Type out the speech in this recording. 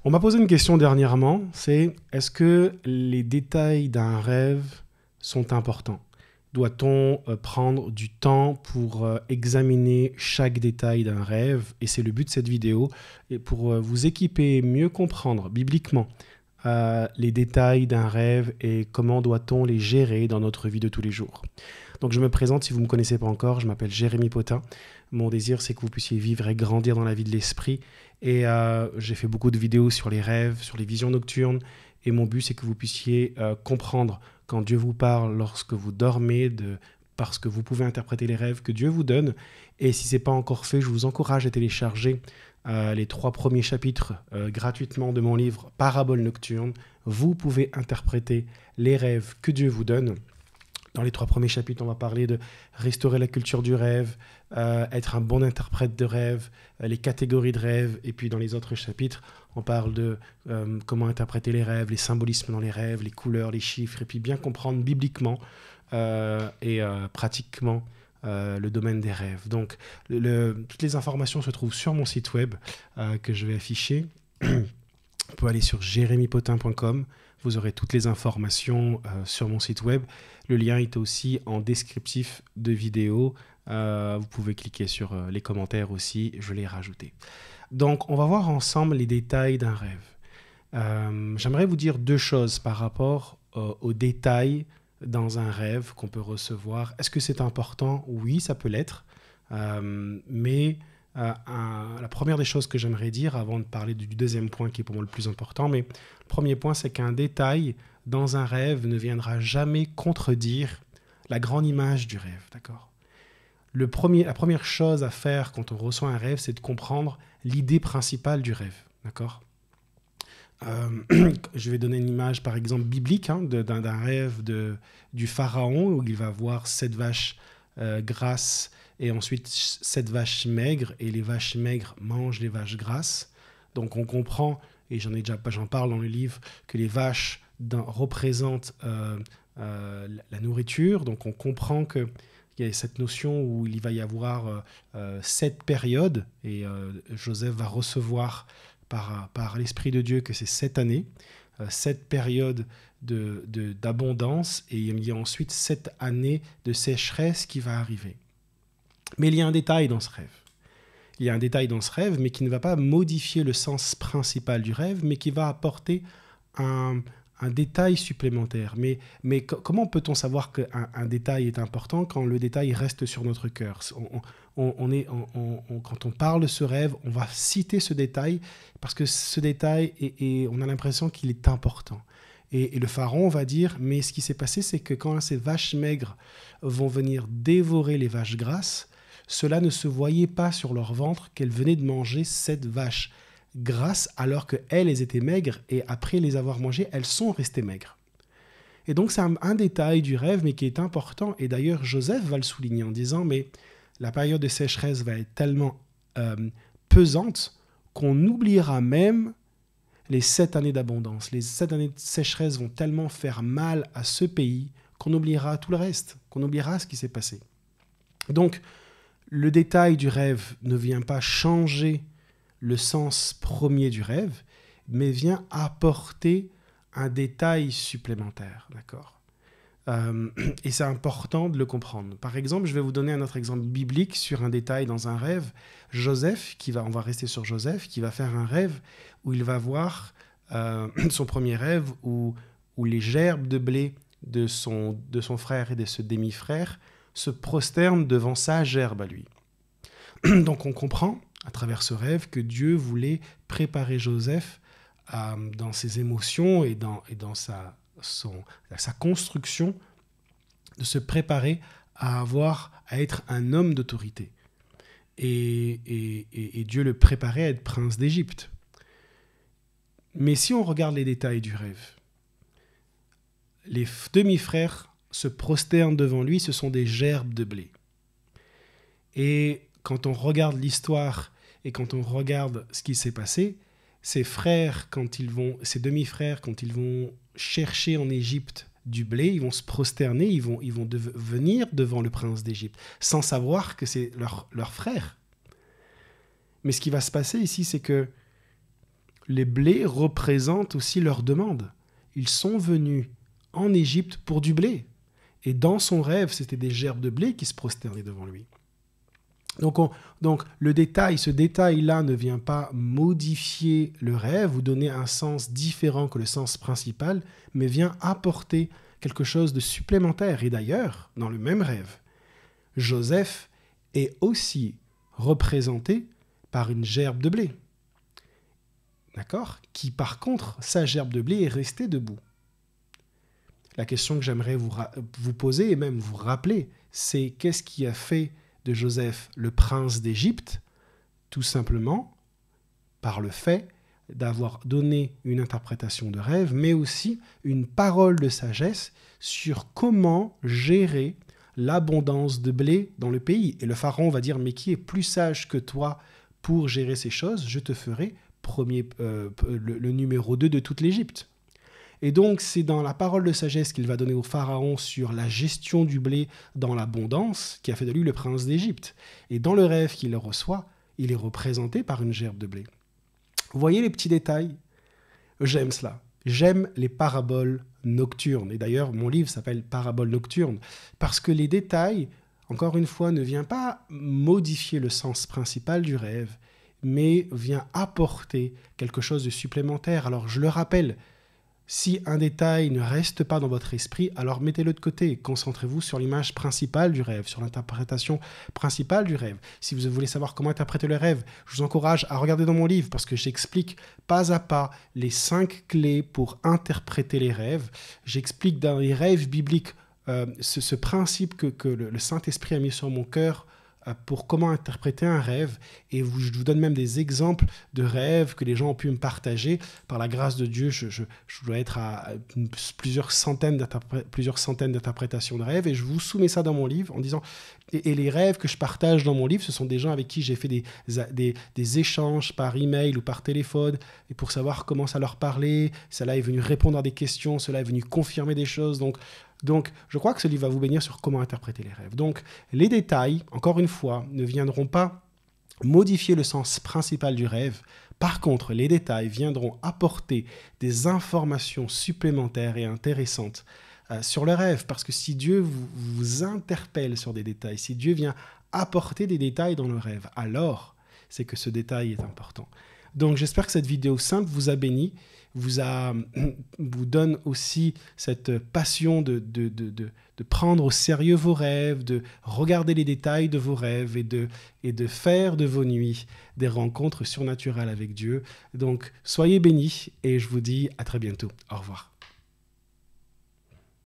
On m'a posé une question dernièrement, c'est est-ce que les détails d'un rêve sont importants? Doit-on prendre du temps pour examiner chaque détail d'un rêve? Et c'est le but de cette vidéo, et pour vous équiper, mieux comprendre bibliquement les détails d'un rêve et comment doit-on les gérer dans notre vie de tous les jours. Donc je me présente, si vous ne me connaissez pas encore, je m'appelle Jérémy Potin. Mon désir, c'est que vous puissiez vivre et grandir dans la vie de l'esprit. Et j'ai fait beaucoup de vidéos sur les rêves, sur les visions nocturnes. Et mon but, c'est que vous puissiez comprendre quand Dieu vous parle lorsque vous dormez, parce que vous pouvez interpréter les rêves que Dieu vous donne. Et si ce n'est pas encore fait, je vous encourage à télécharger les 3 premiers chapitres gratuitement de mon livre Paraboles nocturnes. Vous pouvez interpréter les rêves que Dieu vous donne. Dans les 3 premiers chapitres, on va parler de restaurer la culture du rêve, être un bon interprète de rêve, les catégories de rêve. Et puis dans les autres chapitres, on parle de comment interpréter les rêves, les symbolismes dans les rêves, les couleurs, les chiffres, et puis bien comprendre bibliquement et pratiquement le domaine des rêves. Donc toutes les informations se trouvent sur mon site web que je vais afficher. On peut aller sur jeremypotin.com. Vous aurez toutes les informations sur mon site web. Le lien est aussi en descriptif de vidéo. Vous pouvez cliquer sur les commentaires aussi, je l'ai rajouté. Donc, on va voir ensemble les détails d'un rêve. J'aimerais vous dire 2 choses par rapport aux détails dans un rêve qu'on peut recevoir. Est-ce que c'est important? Oui, ça peut l'être. Mais la première des choses que j'aimerais dire, avant de parler du deuxième point qui est pour moi le plus important, mais le premier point, c'est qu'un détail dans un rêve ne viendra jamais contredire la grande image du rêve, d'accord? La première chose à faire quand on reçoit un rêve, c'est de comprendre l'idée principale du rêve, d'accord? Je vais donner une image, par exemple, biblique d'un rêve du pharaon où il va voir 7 vaches grasses et ensuite 7 vaches maigres, et les vaches maigres mangent les vaches grasses. Donc on comprend, et j'en parle dans le livre, que les vaches représentent la nourriture. Donc on comprend qu'il y a cette notion où il va y avoir 7 périodes, et Joseph va recevoir par l'Esprit de Dieu que c'est 7 années, 7 périodes d'abondance, et il y a ensuite 7 années de sécheresse qui va arriver. Mais il y a un détail dans ce rêve. Il y a un détail dans ce rêve, mais qui ne va pas modifier le sens principal du rêve, mais qui va apporter un détail supplémentaire. Mais comment peut-on savoir qu'un détail est important quand le détail reste sur notre cœur? Quand on parle de ce rêve, on va citer ce détail, parce que ce détail, on a l'impression qu'il est important. Et le pharaon va dire, mais ce qui s'est passé, c'est que quand ces vaches maigres vont venir dévorer les vaches grasses, cela ne se voyait pas sur leur ventre qu'elles venaient de manger 7 vaches grasses, alors qu'elles, elles étaient maigres, et après les avoir mangées, elles sont restées maigres. Et donc c'est un détail du rêve, mais qui est important, et d'ailleurs Joseph va le souligner en disant, mais la période de sécheresse va être tellement pesante qu'on oubliera même les 7 années d'abondance. Les 7 années de sécheresse vont tellement faire mal à ce pays qu'on oubliera tout le reste, qu'on oubliera ce qui s'est passé. Donc, le détail du rêve ne vient pas changer le sens premier du rêve, mais vient apporter un détail supplémentaire, d'accord? Et c'est important de le comprendre. Par exemple, je vais vous donner un autre exemple biblique sur un détail dans un rêve. Joseph, on va rester sur Joseph, qui va faire un rêve où il va voir son premier rêve où les gerbes de blé de son frère et de ce demi-frère se prosternent devant sa gerbe à lui. Donc on comprend à travers ce rêve que Dieu voulait préparer Joseph dans ses émotions et dans sa construction, de se préparer à être un homme d'autorité. Et Dieu le préparait à être prince d'Égypte. Mais si on regarde les détails du rêve, les demi-frères se prosternent devant lui, ce sont des gerbes de blé. Et quand on regarde l'histoire et quand on regarde ce qui s'est passé, ces demi-frères, quand ils vont chercher en Égypte du blé, ils vont se prosterner, ils vont venir devant le prince d'Égypte, sans savoir que c'est leur frère. Mais ce qui va se passer ici, c'est que Les blés représentent aussi leur demande. Ils sont venus en Égypte pour du blé. Et dans son rêve, c'était des gerbes de blé qui se prosternaient devant lui. Donc ce détail-là ne vient pas modifier le rêve ou donner un sens différent que le sens principal, mais vient apporter quelque chose de supplémentaire. Et d'ailleurs, dans le même rêve, Joseph est aussi représenté par une gerbe de blé. D'accord ? Qui par contre, sa gerbe de blé est restée debout. La question que j'aimerais vous poser et même vous rappeler, c'est qu'est-ce qui a fait de Joseph le prince d'Égypte? Tout simplement par le fait d'avoir donné une interprétation de rêve, mais aussi une parole de sagesse sur comment gérer l'abondance de blé dans le pays. Et le pharaon va dire, mais qui est plus sage que toi pour gérer ces choses? Je te ferai le numéro 2 de toute l'Égypte. Et donc, c'est dans la parole de sagesse qu'il va donner au pharaon sur la gestion du blé dans l'abondance qui a fait de lui le prince d'Égypte. Et dans le rêve qu'il reçoit, il est représenté par une gerbe de blé. Vous voyez les petits détails? J'aime cela. J'aime les paraboles nocturnes. Et d'ailleurs, mon livre s'appelle Paraboles nocturnes. Parce que les détails, encore une fois, ne viennent pas modifier le sens principal du rêve, mais vient apporter quelque chose de supplémentaire. Alors, je le rappelle, si un détail ne reste pas dans votre esprit, alors mettez-le de côté. Concentrez-vous sur l'image principale du rêve, sur l'interprétation principale du rêve. Si vous voulez savoir comment interpréter le rêve, je vous encourage à regarder dans mon livre parce que j'explique pas à pas les 5 clés pour interpréter les rêves. J'explique dans les rêves bibliques ce principe que le Saint-Esprit a mis sur mon cœur pour comment interpréter un rêve. Et je vous donne même des exemples de rêves que les gens ont pu me partager. Par la grâce de Dieu, je dois être à plusieurs centaines d'interprétations de rêves et je vous soumets ça dans mon livre en disant... Et les rêves que je partage dans mon livre, ce sont des gens avec qui j'ai fait des échanges par email ou par téléphone et pour savoir comment ça leur parlait. Cela est venu répondre à des questions, cela est venu confirmer des choses. Donc, je crois que ce livre va vous bénir sur comment interpréter les rêves. Donc, les détails, encore une fois, ne viendront pas modifier le sens principal du rêve. Par contre, les détails viendront apporter des informations supplémentaires et intéressantes sur le rêve. Parce que si Dieu vous interpelle sur des détails, si Dieu vient apporter des détails dans le rêve, alors c'est que ce détail est important. Donc, j'espère que cette vidéo simple vous a béni, vous donne aussi cette passion de prendre au sérieux vos rêves, de regarder les détails de vos rêves et de faire de vos nuits des rencontres surnaturelles avec Dieu. Donc, soyez bénis et je vous dis à très bientôt. Au revoir.